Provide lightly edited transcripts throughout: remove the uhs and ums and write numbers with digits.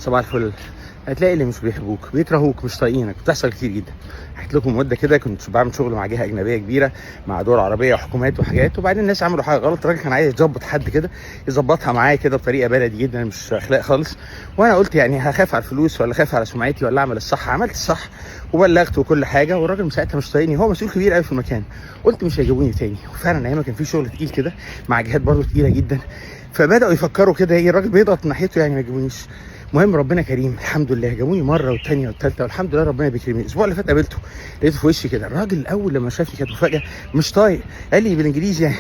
صباح الفل. هتلاقي اللي مش بيحبوك بيكرهوك مش طايقينك، بتحصل كتير جدا. حكيت لكم مده كده كنت بعمل شغل مع جهه اجنبيه كبيره، مع دول عربيه وحكومات وحاجات، وبعدين الناس عملوا حاجه غلط. الراجل كان عايز يظبط حد كده، يظبطها معايا كده بطريقه بلدي جدا، مش اخلاق خالص. وانا قلت يعني هخاف على الفلوس ولا خاف على سمعتي ولا اعمل الصح؟ عملت الصح وبلغت وكل حاجه، والراجل من ساعتها مش طايقني. هو مسؤول كبير قوي في المكان. قلت مش هيجيبوني تاني. وفعلا ايامها كان في شغل تقيل كده مع جهات برضه تقيله جدا، فبداوا يفكروا كده ايه، الراجل بيضغط من ناحيته يعني ما يجيبونيش. المهم ربنا كريم، الحمد لله جابوني مره والثانيه والثالثه، والحمد لله ربنا بيكرمني. الاسبوع اللي فات قابلته، لقيته في وشي كده. الراجل الاول لما شافني كانت مفاجاه، مش طايق. قال لي بالانجليزي يعني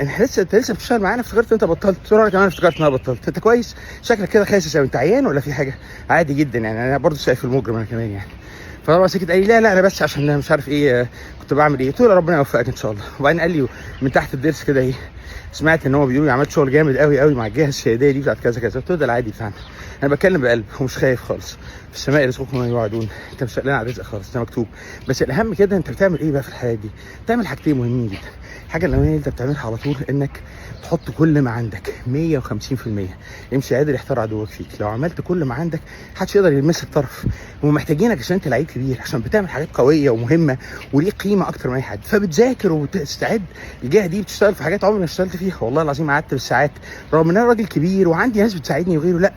انت لسه بتشتغل معانا؟ افتكرت انت بطلت. قلت له انا كمان افتكرت ان انا بطلت. انت كويس؟ شكلك كده خاسس قوي، انت عيان ولا في حاجه؟ عادي جدا يعني، انا برضه شايف المجرم انا كمان يعني. فطبعا سكت، قال لي لا لا انا بس عشان مش عارف ايه كنت بعمل ايه. قلت له ربنا يوفقك ان شاء الله. وبعدين قال لي من تحت الضرس كده ايه، سمعت ان هو بيقول عملت شغل جامد قوي قوي مع الجهه السياديه دي بتاعت كذا كذا. قلت له ده العادي بتاعنا، انا بتكلم بقلب ومش خايف خالص. في السماء رزقكم وما يوعدون. انت مش قلقان على الرزق خالص، ده مكتوب. بس الاهم كده انت بتعمل ايه بقى في الحياه دي؟ بتعمل حاجتين مهمين جدا. الحاجه الاولانيه اللي انت بتعملها على طول انك تحط كل ما عندك 150%. امشي قادر يحتار عدوك فيك. لو عملت كل ما عندك محدش يقدر يلمسك طرف، ومحتاجينك عشان انت لعيب كبير، عشان بتعمل حاجات قويه ومهمه وليه قيمه اكتر من اي حد. فبتذاكر وتستعد. الجهه دي بتشتغل في حاجات عمري ما اشتغلت فيها والله العظيم، قعدت بالساعات رغم ان انا راجل كبير وعندي ناس بتساعدني وغيره. لا